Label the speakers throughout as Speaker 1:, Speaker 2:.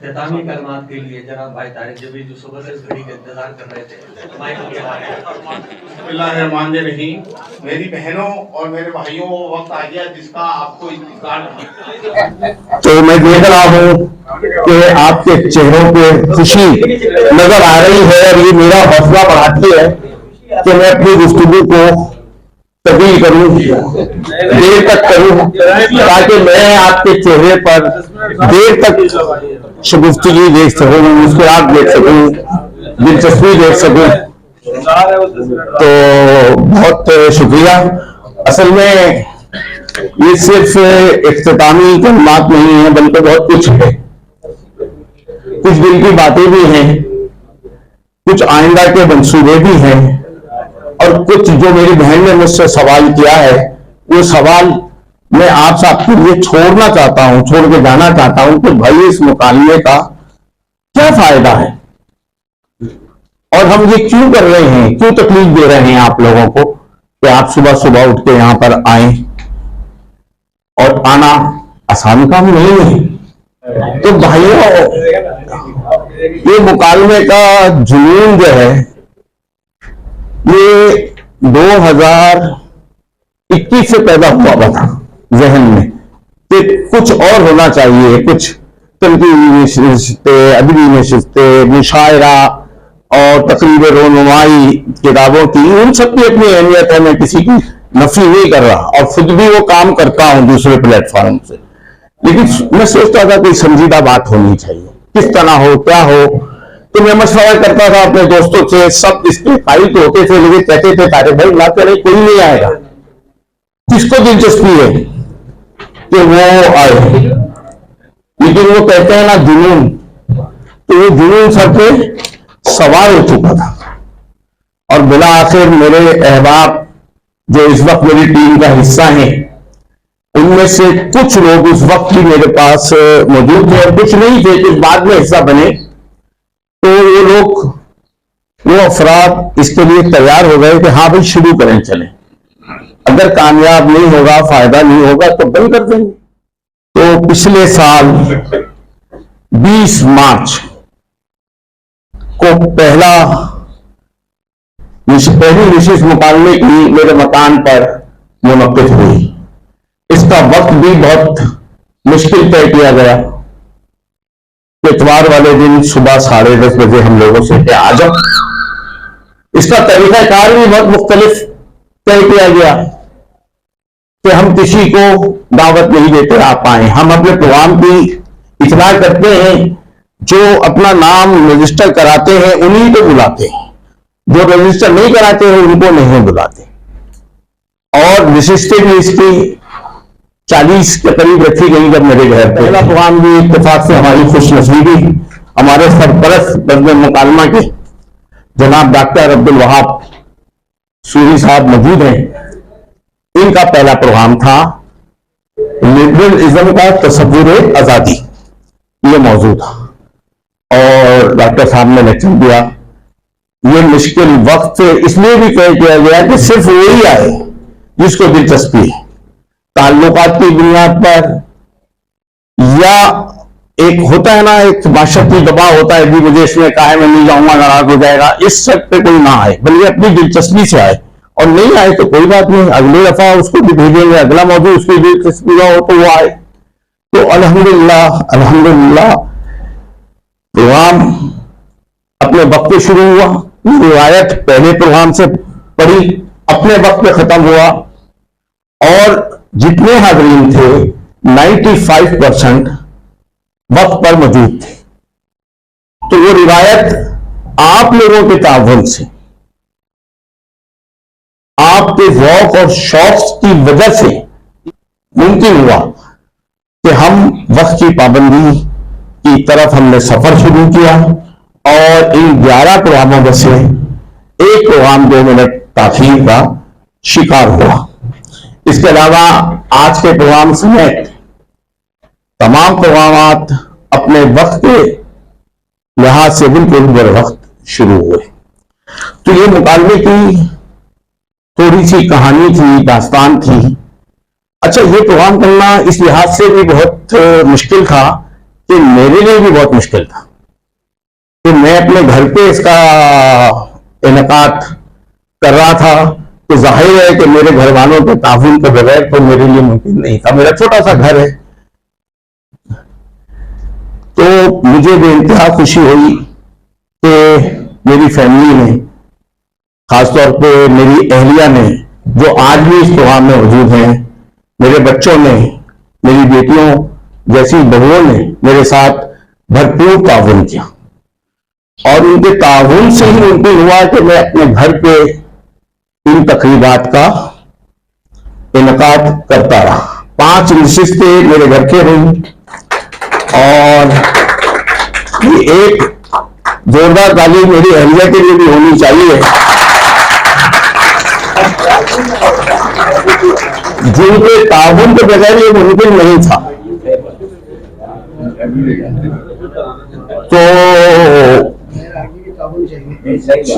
Speaker 1: इख्तितामी कलमात के लिए जनाब भाई तारिक जबीर जो सुबह से इस घड़ी का इंतजार कर रहे थे, माइक उनके हाथ
Speaker 2: बिस्मिल्लाहिर्रहमानिर्रहीम। मेरी बहनों और मेरे भाइयों, वो वक्त आ गया जिसका आपको इंतजार था।
Speaker 3: तो मैं देख रहा हूँ कि आपके चेहरों पे खुशी नजर आ रही है और ये मेरा हौसला बढ़ाती है कि मैं अपनी गुफ्तगू को तब्दील करूं, देर तक करूं, ताकि मैं आपके चेहरे पर देर तक गुफ्तगू देख सकूं, मुस्कुराहट देख सकूं, दिलचस्पी देख सकूं। तो बहुत शुक्रिया। असल में ये सिर्फ इख्तितामी कलमात नहीं है, बल्कि बहुत कुछ है। कुछ दिल की बातें भी हैं, कुछ आइंदा के मंसूबे भी हैं, और कुछ जो मेरी बहन ने मुझसे सवाल किया है, वो सवाल मैं आप सबके लिए छोड़ना चाहता हूं, छोड़ के जाना चाहता हूं कि भाई इस मुकालमे का क्या फायदा है और हम ये क्यों कर रहे हैं, क्यों तकलीफ दे रहे हैं आप लोगों को कि आप सुबह सुबह उठ के यहां पर आए। और आना आसान काम नहीं है। तो भाइयों, ये मुकालमे का जुनून जो है, ये 2021 से पैदा हुआ था जहन में कि कुछ और होना चाहिए, कुछ तनकीदी नशिस्तें, अदबी नशिस्तें, मुशायरा और तकरीब रोनुमाई किताबों की, उन सब की अपनी अहमियत है, मैं किसी की नफी नहीं कर रहा और खुद भी वो काम करता हूं दूसरे प्लेटफॉर्म से। लेकिन मैं सोचता था कोई संजीदा बात होनी चाहिए, किस तरह हो, क्या हो। तो मैं मशवरा करता था अपने दोस्तों से, सब इसके कायल तो होते थे, लेकिन कहते थे तारे भाई ना करे, कोई नहीं आएगा, किसको दिलचस्पी है कि वो आए। लेकिन वो कहते हैं ना जुनून, तो वो जुनून सर पे सवार हो चुका था। और बिला आखिर मेरे अहबाब जो इस वक्त मेरी टीम का हिस्सा हैं, उनमें से कुछ लोग उस वक्त भी मेरे पास मौजूद थे और कुछ नहीं थे, कुछ बाद में हिस्सा बने। तो वो लोग, वो अफराद इसके लिए तैयार हो गए कि हाँ भाई शुरू करें, चलें, अगर कामयाब नहीं होगा, फायदा नहीं होगा तो बंद कर देंगे। तो पिछले साल 20 मार्च को पहली विशेष मुकालमे की मेरे मकान पर मुनक्किद हुई। इसका वक्त भी बहुत मुश्किल तय किया गया। इतवार वाले दिन सुबह 10:30 बजे हम लोगों से कि आ जाओ। इसका तरीकाकार भी बहुत मुख्तलिफ तय किया गया कि हम किसी को दावत नहीं देते आप आए, हम अपने प्रोग्राम की इतला करते हैं, जो अपना नाम रजिस्टर कराते हैं उन्हीं को बुलाते हैं, जो रजिस्टर नहीं कराते हैं उनको नहीं बुलाते। और विशिष्टता भी इसकी 40 के करीब रखी गई। जब मेरे घर पहला प्रोग्राम भी इत्तेफाक से हमारी खुशनसीबी, हमारे सरपरस्त बज़्म मुकालमा के जनाब डॉक्टर अब्दुल वहाब सूरी साहब मौजूद हैं, इनका पहला प्रोग्राम था लिबरलिज्म का तस्वुर आजादी, ये मौजूद था। और डॉक्टर साहब ने लेक्चर दिया। ये मुश्किल वक्त इसलिए भी तय किया गया कि सिर्फ वही आए जिसको दिलचस्पी है, ताल्लुकात की बुनियाद पर, या एक होता है ना, एक माशरती दबाव होता है कि मुझे इसमें कहा है मैं नहीं जाऊंगा, नाराज हो जाएगा, इस सब पे कोई ना आए, बल्कि अपनी दिलचस्पी से आए। और नहीं आए तो कोई बात नहीं, अगली दफा उसको भी भेजेंगे, अगला मौजूद उसकी दिलचस्पी का हो तो वो आए। तो अल्हम्दुलिल्लाह अल्हम्दुलिल्लाह प्रोग्राम अपने वक्त पे शुरू हुआ। रिवायत पहले प्रोग्राम से पढ़ी, अपने वक्त पे खत्म हुआ, और जितने हाज़रीन थे 95% वक्त पर मौजूद थे। तो वो रिवायत आप लोगों के ताउन से, आपके ज़ौक़ और शौक़ की वजह से मुमकिन हुआ कि हम वक्त की पाबंदी की तरफ हमने सफर शुरू किया, और इन 11 प्रोग्रामों में से एक प्रोग्राम 2 मिनट ताख़ीर का शिकार हुआ। इसके अलावा आज के प्रोग्राम समेत तमाम प्रोग्राम अपने वक्त के लिहाज से बिल्कुल बर वक्त शुरू हुए। तो ये मुकालमे की थोड़ी सी कहानी थी, दास्तान थी। अच्छा, ये प्रोग्राम करना इस लिहाज से भी बहुत मुश्किल था कि मेरे लिए भी बहुत मुश्किल था कि मैं अपने घर पे इसका इनेकाद कर रहा था, तो जाहिर है कि मेरे घर वालों के ताउन के बगैर तो मेरे लिए मुमकिन नहीं था। मेरा छोटा सा घर है। तो मुझे बेइंतहा खुशी हुई कि मेरी फैमिली ने, खासतौर पे मेरी अहलिया ने, जो आज भी इस प्रोग्राम में मौजूद हैं, मेरे बच्चों ने, मेरी बेटियों जैसी बहुओं ने मेरे साथ भरपूर ताउन किया और उनके ताउन से ही मुमकिन हुआ कि मैं अपने घर पे इन तकरीबात का इनकाद करता रहा। 5 नशिस्तें मेरे घर के हुई और ये एक जोरदार ताली मेरी अहलिया के लिए भी होनी चाहिए, जिनके ताउन के बगैर ये मुमकिन नहीं था। तो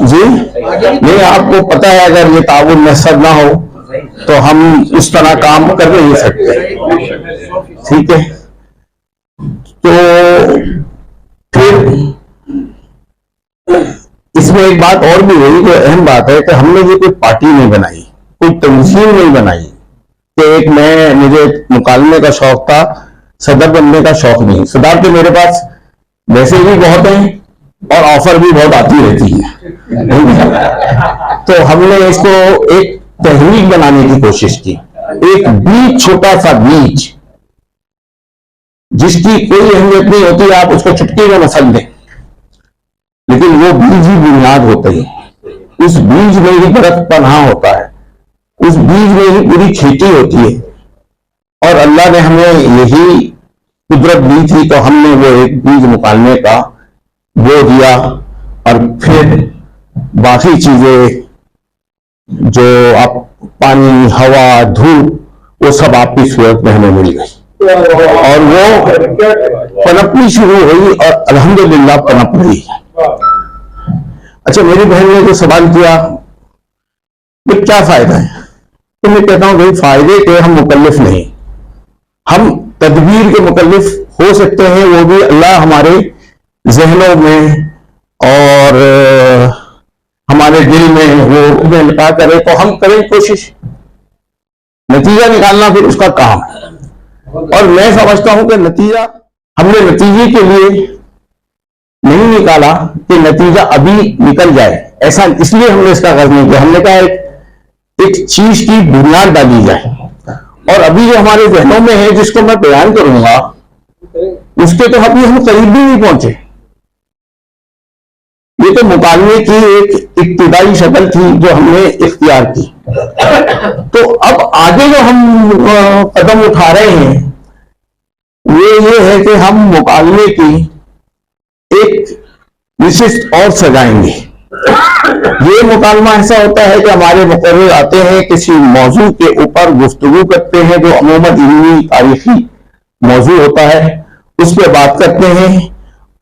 Speaker 3: जी नहीं, आपको पता है अगर ये ताउन मैसर ना हो तो हम इस तरह काम कर नहीं सकते, ठीक है। तो फिर इसमें एक बात और भी हुई जो अहम बात है कि हमने ये कोई पार्टी नहीं बनाई, कोई तंजीम नहीं बनाई कि मुझे मुकालमे का शौक था, सदर बनने का शौक नहीं। सदर तो मेरे पास वैसे भी बहुत हैं और ऑफर भी बहुत आती रहती है। तो हमने इसको एक तहरीक बनाने की कोशिश की, एक बीज, छोटा सा बीज जिसकी कोई अहमियत नहीं होती, आप उसको चुटकी में मसल दें, लेकिन वो बीज ही बुनियाद होता है। उस बीज में ही दरख्त पनाह होता है, उस बीज में ही पूरी खेती होती है। और अल्लाह ने हमें यही कुदरत दी थी, तो हमने वो एक बीज मुकालमे का बो दिया और फिर बाकी चीजें जो आप पानी, हवा, धूप, वो सब आपकी सूरत में हमें मिल गई और वो पनपनी शुरू हुई और अल्हम्दुलिल्लाह पनप रही है। अच्छा, मेरी बहन ने जो सवाल किया कि क्या फायदा है, तो मैं कहता हूं भाई फायदे के हम मुकल्लिफ नहीं, हम तदबीर के मुकल्लिफ हो सकते हैं, वो भी अल्लाह हमारे जहनों में और हमारे दिल में वो निकाह करे तो हम करें कोशिश, नतीजा निकालना फिर उसका काम है। और मैं समझता हूं कि नतीजा हमने नतीजे के लिए नहीं निकाला कि नतीजा अभी निकल जाए, ऐसा इसलिए हमने इसका गर्ज नहीं किया। हमने कहा एक चीज की बुनियाद डाली जाए और अभी जो हमारे जहनों में है जिसको मैं बयान करूंगा उसके तो अभी हम करीब भी नहीं पहुंचे। ये तो मुकालमे की एक इब्तिदाई शक्ल थी जो हमने इख्तियार की। तो अब आगे जो हम कदम उठा रहे हैं वो ये है कि हम मुकालमे की एक विशिष्ट और सजाएंगे। ये मुकालमा ऐसा होता है कि हमारे मुकर्रर आते हैं, किसी मौजू के ऊपर गुफ्तगू करते हैं जो अमूमन इल्मी तारीखी मौजू होता है, उस पर बात करते हैं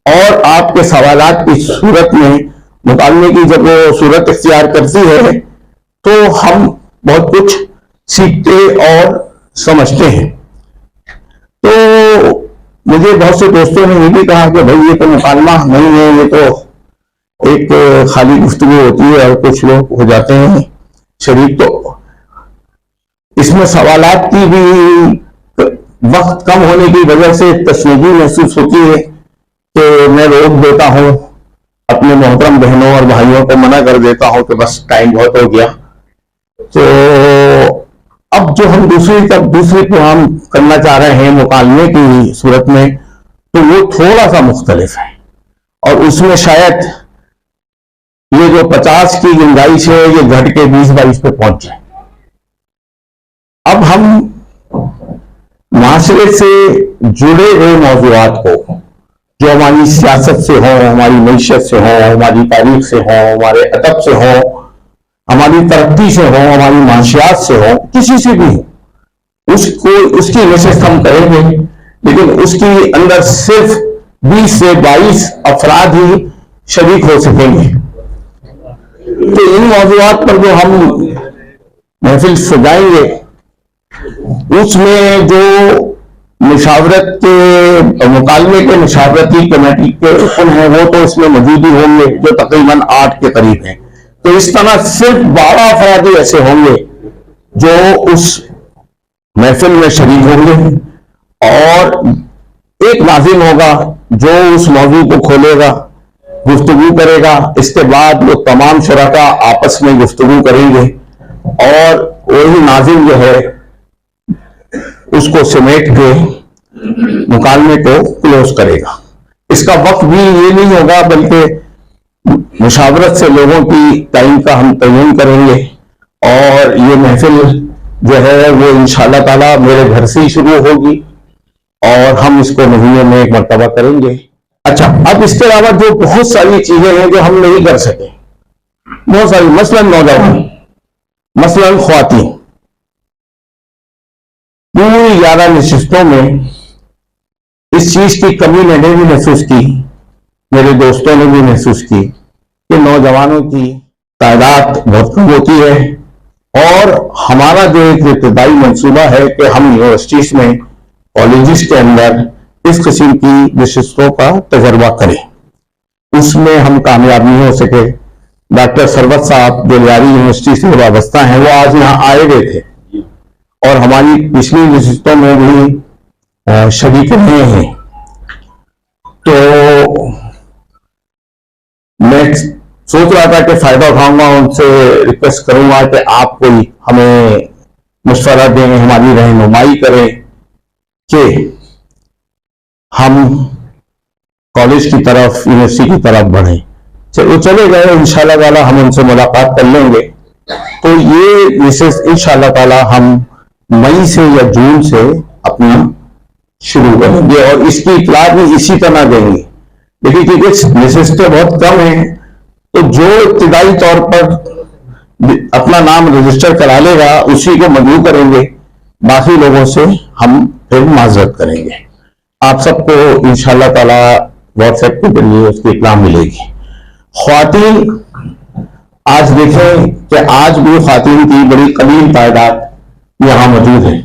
Speaker 3: और आपके सवालात की सूरत में मुकालमे की जब वो सूरत इख्तियार करती है तो हम बहुत कुछ सीखते और समझते हैं। तो मुझे बहुत से दोस्तों ने ये भी कहा कि भाई ये तो मुकालमा नहीं है, ये तो एक खाली गुफ्तगू होती है और कुछ लोग हो जाते हैं शरीक। तो इसमें सवालात की भी वक्त कम होने की वजह से तशनीगी महसूस होती है कि मैं रोक देता हूं, अपने मोहतरम बहनों और भाइयों को मना कर देता हूं कि बस टाइम बहुत हो गया। तो अब जो हम दूसरी प्रोग्राम करना चाह रहे हैं मुकालमे की सूरत में, तो वो थोड़ा सा मुख्तलिफ है और उसमें शायद ये जो 50 की गुंजाइश है ये घट के 20-22 पे पहुंच जाए। अब हम माशरे से जुड़े हुए मौजूआत को, जो हमारी सियासत से हो, हमारी मईशत से हो, हमारी तारीख से हो, हमारे अदब से हो, हमारी तरक्की से हो, हमारी माशियात से हो, किसी से भी हो, उसकी नशिस्त हम करेंगे, लेकिन उसकी अंदर सिर्फ 20 से 22 अफराद ही शरीक हो सकेंगे। तो इन मौजूआत पर जो हम महफिल सजाएंगे उसमें जो मुशावरत के मुकालमे के मुशावरती कमेटी के रुकन हैं, वो तो इसमें मौजूद ही होंगे, जो तकरीबन 8 के करीब हैं। तो इस तरह सिर्फ 12 अफराद ही ऐसे होंगे जो उस महफिल में शरीक होंगे, और एक नाज़िम होगा जो उस मौजू को खोलेगा, गुफ्तगू करेगा। इसके बाद वो तमाम शुरका आपस में गुफ्तगू करेंगे और वही नाज़िम जो है उसको समेट के मुकालमे को क्लोज करेगा। इसका वक्त भी ये नहीं होगा, बल्कि मुशावरत से लोगों की टाइम का हम तयन करेंगे, और ये महफिल जो है वो इंशाअल्लाह ताला मेरे घर से ही शुरू होगी और हम इसको महीने में एक मरतबा करेंगे। अच्छा, अब इसके अलावा जो बहुत सारी चीजें हैं जो हम नहीं कर सके, बहुत सारी, मसलन नौजवान, मसलन ख्वातीन, पूरी 11 नशिस्तों में इस चीज की कमी मैंने भी महसूस की, मेरे दोस्तों ने भी महसूस की कि नौजवानों की तादाद बहुत कम होती है, और हमारा जो एक इब्तदाई मंसूबा है कि हम यूनिवर्सिटीज में, कॉलेजेस के अंदर इस किस्म की नशिस्तों का तजर्बा करें, उसमें हम कामयाब नहीं हो सके। डॉक्टर सरवत साहब जो लियारी यूनिवर्सिटी से वाबस्ता हैं, वो आज यहाँ आए हुए थे और हमारी पिछली नशिस्तों में भी शरीक रहे हैं। तो मैं सोच रहा था कि फायदा उठाऊंगा, उनसे रिक्वेस्ट करूंगा कि आप कोई हमें मशवरा दें, हमारी रहनुमाई करें कि हम कॉलेज की तरफ, यूनिवर्सिटी की तरफ बढ़ें। वो चले गए, इंशाल्लाह ताला हम उनसे मुलाकात कर लेंगे। तो ये विशेष इंशाल्लाह ताला हम मई से या जून से अपना शुरू करेंगे, और इसकी इतला भी इसी तरह देंगे। लेकिन क्योंकि नशिस्तें बहुत कम हैं, तो जो इब्तिदाई तौर पर अपना नाम रजिस्टर करा लेगा उसी को मदऊ करेंगे, बाकी लोगों से हम फिर माजरत करेंगे। आप सबको इंशाअल्लाह ताला व्हाट्सएप के जरिए उसकी इत्तला मिलेगी। ख्वातीन, आज देखें कि आज भी ख्वातीन की बड़ी कलील तादाद यहाँ मौजूद है,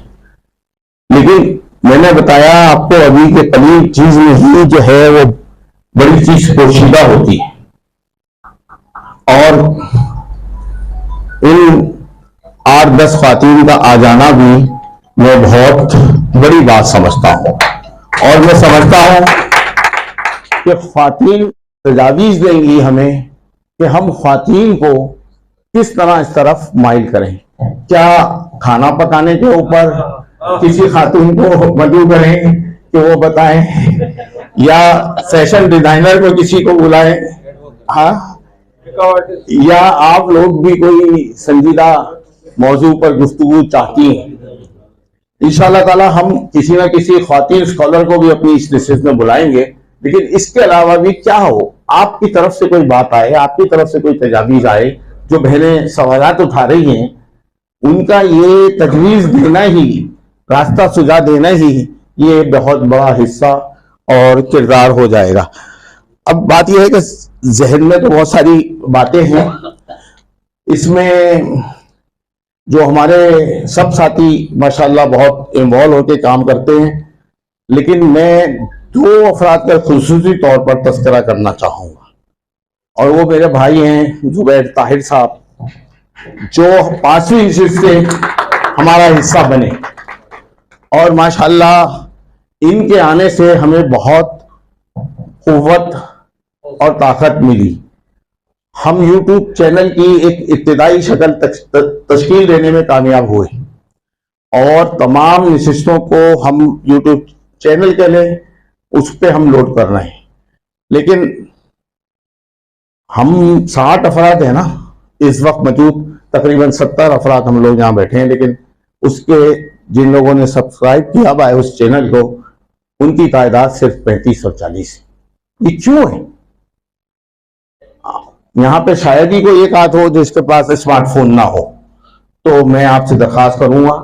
Speaker 3: लेकिन मैंने बताया आपको अभी कि कलील चीज में ही जो है वो बड़ी चीज पोशीदा होती है, और इन 8-10 ख्वातीन का आ जाना भी मैं बहुत बड़ी बात समझता हूं। और मैं समझता हूं कि ख्वातीन तजावीज देंगी हमें कि हम ख्वातीन को किस तरह इस तरफ माइल करें। क्या खाना पकाने के ऊपर किसी खातून को मदऊ करें कि वो बताएं, या फैशन डिजाइनर को किसी को बुलाएं, हाँ, या आप लोग भी कोई संजीदा मौजू पर गुफ्तगू चाहती हैं। इंशाअल्लाह ताला हम किसी ना किसी ख्वातीन स्कॉलर को भी अपनी इस नशिस्त में बुलाएंगे। लेकिन इसके अलावा भी क्या हो, आपकी तरफ से कोई बात आए, आपकी तरफ से कोई तजावीज आए, जो बहनें सवालात उठा रही हैं, उनका ये तजवीज देना ही, रास्ता सुझा देना ही, ये बहुत बड़ा हिस्सा और किरदार हो जाएगा। अब बात यह है कि जहन में तो बहुत सारी बातें हैं, इसमें जो हमारे सब साथी माशाल्लाह बहुत इन्वॉल्व होकर काम करते हैं, लेकिन मैं 2 अफराद का खुसूसी तौर पर तस्करा करना चाहूंगा, और वो मेरे भाई हैं जुबैर ताहिर साहब, जो 5वीं नशिस्त से हमारा हिस्सा बने, और माशाल्लाह इनके आने से हमें बहुत कुव्वत और ताकत मिली। हम YouTube चैनल की एक इब्तिदाई शक्ल तश्कील देने में कामयाब हुए, और तमाम नशिस्तों को हम YouTube चैनल के लिए उस पर हम लोड कर रहे हैं। लेकिन हम 60 अफराद हैं ना इस वक्त मौजूद, तकरीबन 70 अफराद हम लोग यहाँ बैठे हैं, लेकिन उसके जिन लोगों ने सब्सक्राइब किया हुआ है उस चैनल को, उनकी तादाद सिर्फ 35 और 40 है। ये क्यों है? यहाँ पे शायद ही कोई एक आध हो जिसके पास स्मार्टफोन ना हो। तो मैं आपसे दरख्वास्त करूंगा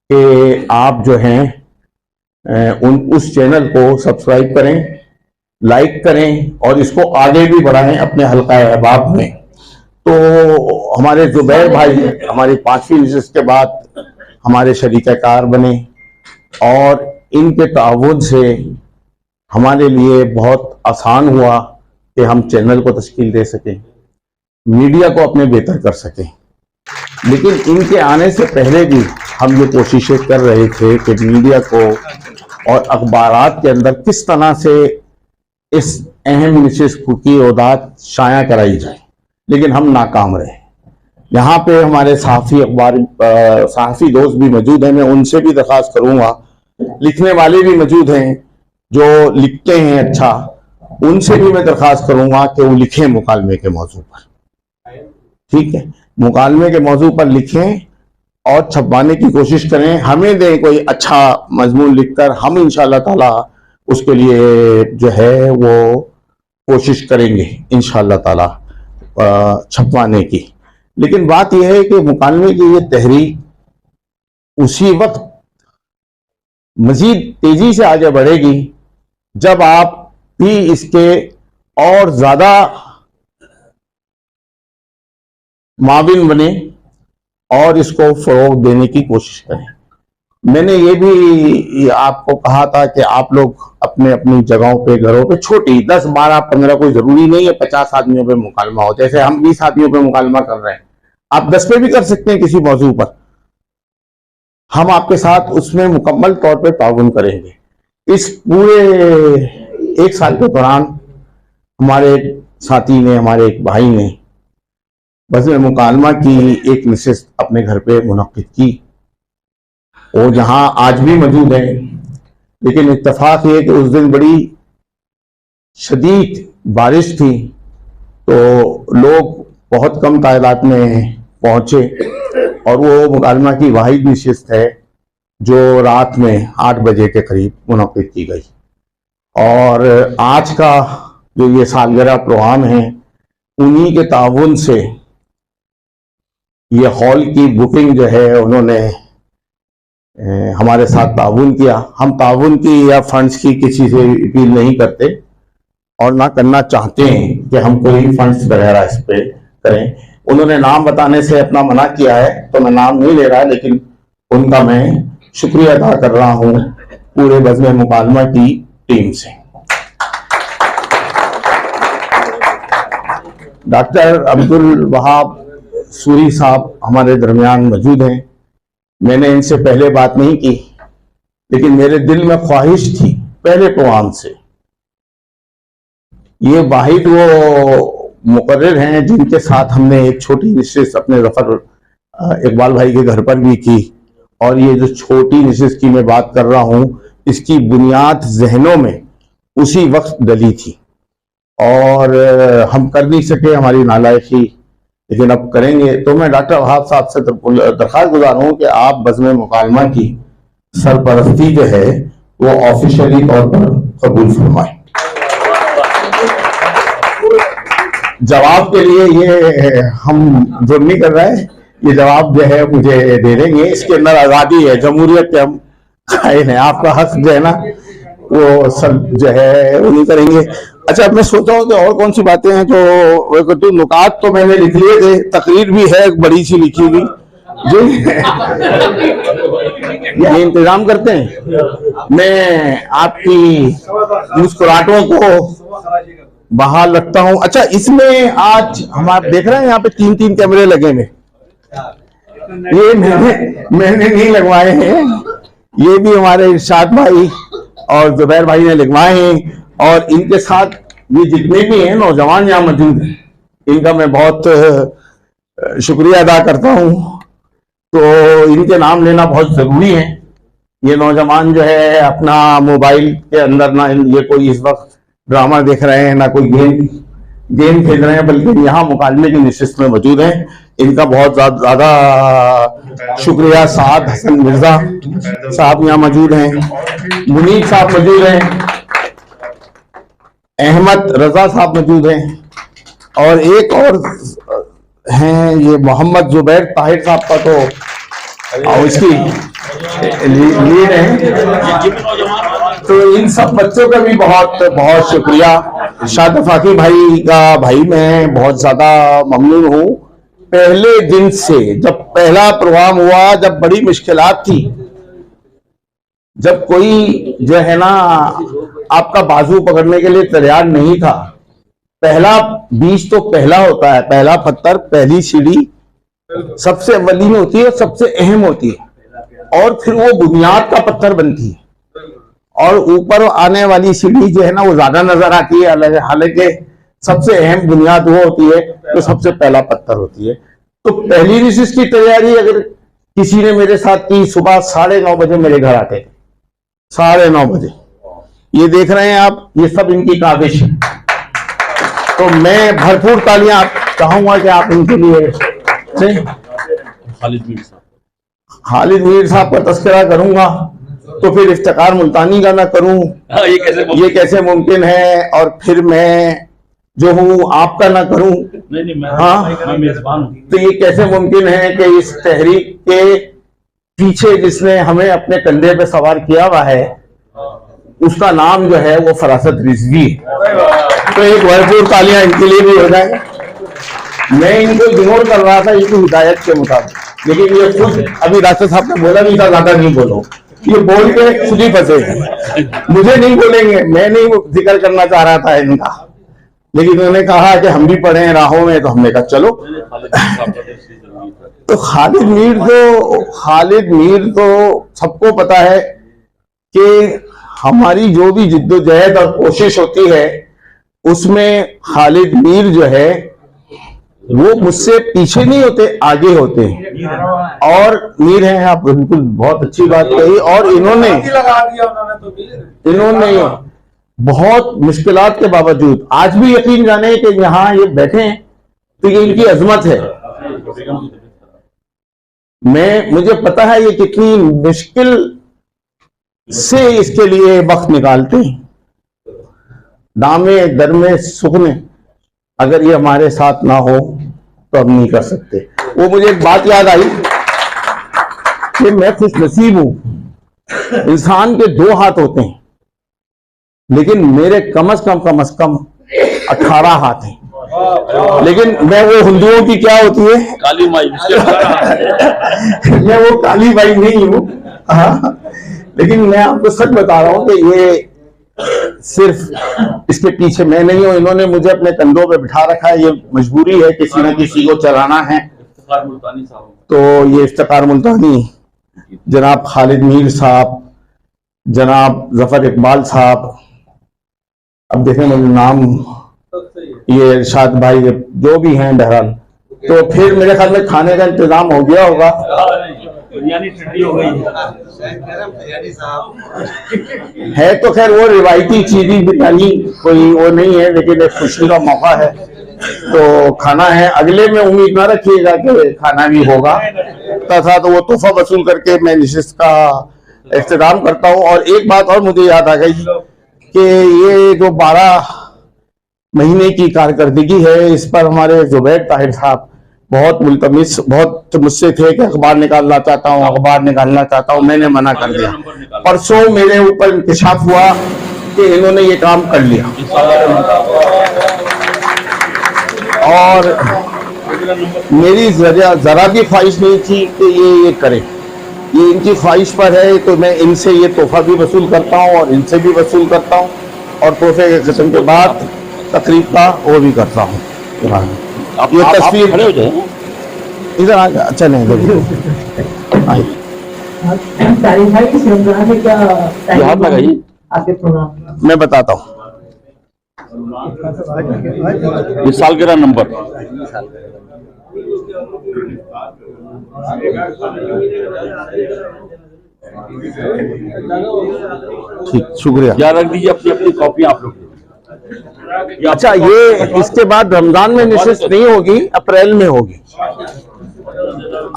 Speaker 3: कि आप जो हैं उस चैनल को सब्सक्राइब करें, लाइक करें, और इसको आगे भी बढ़ाएं अपने हल्का अहबाब में। तो हमारे जुबैर भाई हमारी 5वीं नशिस्त के बाद हमारे शरीक कार बने, और इनके ताउन से हमारे लिए बहुत आसान हुआ कि हम चैनल को तश्कील दे सकें, मीडिया को अपने बेहतर कर सकें। लेकिन इनके आने से पहले भी हम ये कोशिशें कर रहे थे कि मीडिया को और अखबारात के अंदर किस तरह से इस अहम निशिस्त की ओदात शाया कराई जाए, लेकिन हम नाकाम रहे। यहाँ पे हमारे सहाफ़ी दोस्त भी मौजूद हैं, मैं उनसे भी दरख्वास्त करूंगा, लिखने वाले भी मौजूद हैं जो लिखते हैं अच्छा, उनसे भी मैं दरख्वास्त करूंगा कि वो लिखें मुकालमे के मौजू पर। ठीक है, मुकालमे के मौजू पर लिखें और छपवाने की कोशिश करें, हमें दें कोई अच्छा मजमून लिखकर, हम इंशाअल्लाह ताला उसके लिए जो है वो कोशिश करेंगे इंशाअल्लाह ताला छपवाने की। लेकिन बात यह है कि मुकालमे की ये तहरीक उसी वक्त मजीद तेजी से आगे बढ़ेगी जब आप भी इसके और ज्यादा माविन बने और इसको फरोग देने की कोशिश करें। मैंने ये भी आपको कहा था कि आप लोग अपने अपनी जगहों पे, घरों पे, छोटी 10, 12, 15, कोई जरूरी नहीं है 50 आदमियों पे मुकालमा हो, जैसे हम 20 आदमियों पे मुकालमा कर रहे हैं, आप 10 पे भी कर सकते हैं किसी मौजू पर। हम आपके साथ उसमें मुकम्मल तौर पे ताउन करेंगे। इस पूरे 1 साल के दौरान हमारे एक साथी ने, हमारे एक भाई ने बज़्म मुकालमा की एक नशिस्त अपने घर पे मुनक्किद की, वो जहां आज भी मौजूद है। लेकिन इत्तेफाक ये कि उस दिन बड़ी शदीद बारिश थी तो लोग बहुत कम तादाद में पहुंचे और वो मुकालमा की वाहिद नशिस्त है जो रात में 8 बजे के करीब मुनक्किद की गई। और आज का जो ये सालगिरह प्रोग्राम है, उन्हीं के ताउन से ये हॉल की बुकिंग जो है उन्होंने हमारे साथ ताउन किया। हम ताउन की या फंड्स की किसी से अपील नहीं करते और ना करना चाहते हैं कि हम कोई फंड्स वगैरह इस पे करें। उन्होंने नाम बताने से अपना मना किया है तो मैं नाम नहीं ले रहा, लेकिन उनका मैं शुक्रिया अदा कर रहा हूं पूरे बज़्म मुकालमा की टीम से। डॉक्टर अब्दुल वहाब सूरी साहब हमारे दरमियान मौजूद हैं। मैंने इनसे पहले बात नहीं की, लेकिन मेरे दिल में ख्वाहिश थी पहले प्रोग्राम से। ये वाहिद वो मुकर्रिर हैं जिनके साथ हमने एक छोटी नशिस्त अपने ज़फ़र इकबाल भाई के घर पर भी की, और ये जो छोटी नशिस्त की मैं बात कर रहा हूँ, इसकी बुनियाद जहनों में उसी वक्त डली थी और हम कर नहीं सके, हमारी नालायकी, लेकिन अब करेंगे। तो मैं डॉक्टर वहाब साहब से दरख्वास्त गुजार हूँ कि आप बज़्म मुकालमा की सरपरस्ती जो है वो ऑफिशियली तौर पर कबूल फरमाएं। जवाब के लिए ये हम जो नहीं कर रहे हैं, ये जवाब जो है मुझे दे देंगे, इसके अंदर आज़ादी है, जमहूरियत के हम कायल हैं, आपका हक जो है ना वो सब जो है वो नहीं करेंगे। अच्छा, मैं सोचा हूँ कि और कौन सी बातें हैं जो तो नुकात तो मैंने लिख लिए थे, तकरीर भी है एक बड़ी सी लिखी हुई जी। ये इंतजाम करते हैं, मैं आपकी मुस्कुराहटों को बहाल रखता हूँ। अच्छा, इसमें आज हम आप देख रहे हैं यहाँ पे 3-3 कैमरे लगे हैं, ये मैंने नहीं लगवाए हैं, ये भी हमारे इरशाद भाई और जुबैर भाई ने लगवाए हैं। और इनके साथ ये जितने भी हैं नौजवान यहाँ मौजूद हैं, इनका मैं बहुत शुक्रिया अदा करता हूँ। तो इनके नाम लेना बहुत जरूरी है। ये नौजवान जो है अपना मोबाइल के अंदर ना ये कोई इस वक्त ड्रामा देख रहे हैं, ना कोई गेम खेल रहे हैं, बल्कि यहाँ मुकालमे की नशिस्त में मौजूद हैं। इनका बहुत ज्यादा शुक्रिया। साद हसन मिर्जा साहब यहाँ मौजूद हैं, मुनीब साहब मौजूद हैं, अहमद रजा साहब मौजूद हैं, और एक और हैं ये मोहम्मद जुबैर ताहिर साहब का तो इसकी लीड है। तो इन सब बच्चों का भी बहुत बहुत शुक्रिया। शाद फाकी भाई का भाई मैं बहुत ज्यादा ममनून हूँ। पहले दिन से जब पहला प्रोग्राम हुआ, जब बड़ी मुश्किलात थी, जब कोई जो है ना आपका बाजू पकड़ने के लिए तैयार नहीं था, पहला बीज तो पहला होता है, पहला पत्थर, पहली सीढ़ी सबसे अव्वली में होती है और सबसे अहम होती है, और फिर वो बुनियाद का पत्थर बनती है, और ऊपर आने वाली सीढ़ी जो है ना वो ज्यादा नजर आती है, हालांकि सबसे अहम बुनियाद वो होती है तो सबसे पहला पत्थर होती है। तो पहली रिसिस की तैयारी अगर किसी ने मेरे साथ की, सुबह 9:30 बजे मेरे घर आते थे, 9:30 बजे। ये देख रहे हैं आप, ये सब इनकी काविश है। तो मैं भरपूर तालियां चाहूंगा कि आप इनके लिए से खालिद मीर साहब का तस्करा करूंगा तो फिर इफ्तिखार मुल्तानी का ना करूं, ये कैसे मुमकिन है, और फिर मैं जो हूं आपका ना करूं।
Speaker 4: नहीं,
Speaker 3: हाँ,
Speaker 4: मैं मेजबान हूं।
Speaker 3: तो ये कैसे मुमकिन है कि इस तहरीक के पीछे जिसने हमें अपने कंधे पे सवार किया हुआ है उसका नाम जो है वो फरासत रिजवी है। तो एक भरपूर तालियां इनके लिए भी हो जाए। मैं इनको इग्नोर कर रहा था इनकी हिदायत के मुताबिक, लेकिन ये खुद अभी रास्ते साहब ने बोला नहीं था ज्यादा नहीं बोलो, ये बोल के खुद ही फंसे हैं। मुझे नहीं बोलेंगे, मैं नहीं जिक्र करना चाह रहा था इनका, लेकिन उन्होंने कहा कि हम भी पढ़े हैं राहों में, तो हमने कहा चलो। तो खालिद मीर तो सबको पता है कि हमारी जो भी जिद्दोजहद और कोशिश होती है उसमें खालिद मीर जो है वो मुझसे पीछे नहीं होते, आगे होते हैं, और मीर हैं आप, बिल्कुल बहुत अच्छी बात कही। और इन्होंने बहुत मुश्किलात के बावजूद आज भी यकीन जाने कि यहाँ ये बैठे हैं तो ये इनकी अजमत है। मुझे पता है ये कितनी मुश्किल से इसके लिए वक्त निकालते हैं, दामे दरमे सुखने। अगर ये हमारे साथ ना हो तो हम नहीं कर सकते। वो मुझे एक बात याद आई कि मैं खुश नसीब हूं, इंसान के 2 हाथ होते हैं लेकिन मेरे कम से कम 18 हाथ हैं। लेकिन मैं वो हिंदुओं की क्या होती है,
Speaker 4: काली माई।
Speaker 3: मैं वो काली बाई नहीं हूं। हाँ, लेकिन मैं आपको सच बता रहा हूं कि ये सिर्फ इसके पीछे मैं नहीं हूं, इन्होंने मुझे अपने कंधों पे बिठा रखा है। ये मजबूरी है, किसी न किसी को चलाना है। तो ये इफ्तिखार मुल्तानी, जनाब खालिद मीर साहब, जनाब जफर इकबाल साहब, अब देखें मुझे नाम, ये इरशाद भाई, जो भी हैं बहरहाल। तो फिर मेरे ख्याल में खाने का इंतजाम हो गया होगा।
Speaker 4: बिरयानी ठंडी हो गई
Speaker 3: है तो खैर वो रिवायती चीज़ी बिरयानी, कोई वो नहीं है, लेकिन एक खुशी का मौका है तो खाना है। अगले में उम्मीद ना रखिएगा कि खाना भी होगा, था तो वो तोहफा वसूल करके मैं निशिस्त का इख्तिताम करता हूँ। और एक बात और मुझे याद आ गई कि ये जो 12 महीने की कारकर्दगी है, इस पर हमारे जुबैर ताहिर साहब बहुत मुल्तमिस, बहुत मुझसे थे कि अखबार निकालना चाहता हूँ, मैंने मना कर दिया। परसों मेरे ऊपर इंकशाफ हुआ कि इन्होंने ये काम कर लिया, और मेरी जरा भी ख्वाहिश नहीं थी कि ये करे, ये इनकी ख्वाहिश पर है। तो मैं इनसे ये तोहफा भी वसूल करता हूँ और इनसे भी वसूल करता हूँ, और तोहफे के किस्म के बाद तकरीब का वो भी करता हूँ। ये तस्वीर
Speaker 4: खड़े हो जाए,
Speaker 3: इधर आ, अच्छा नहीं
Speaker 4: हाथ लगाइए,
Speaker 5: आपके प्रोग्राम
Speaker 3: मैं बताता हूँ।
Speaker 4: ये सालगिरह नंबर।
Speaker 3: ठीक, शुक्रिया।
Speaker 4: या रख दीजिए अपनी अपनी कॉपी आप लोग।
Speaker 3: अच्छा, ये इसके बाद रमजान में निशिस्त नहीं होगी, अप्रैल में होगी।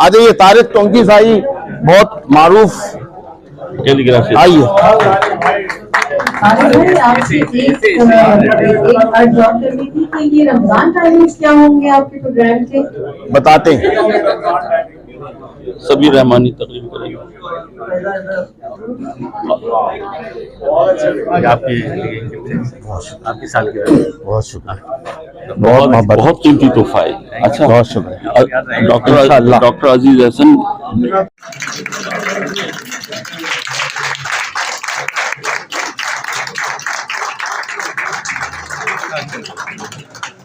Speaker 3: आ जाइए, तारिक टोंकी साई बहुत मारूफ, आइए।
Speaker 5: आपसे एक बात जॉब करनी थी कि ये रमजान टाइमिंग्स क्या होंगे आपके प्रोग्राम के?
Speaker 3: बताते हैं।
Speaker 4: सभी रहमानी तकरीब करेंगे।
Speaker 1: आपकी साल के
Speaker 3: बहुत शुक्रिया, बहुत मोहब्बत,
Speaker 4: बहुत कीमती तोहफा है। अच्छा,
Speaker 3: बहुत शुक्रिया।
Speaker 4: डॉक्टर अजीज हसन
Speaker 6: अच्छा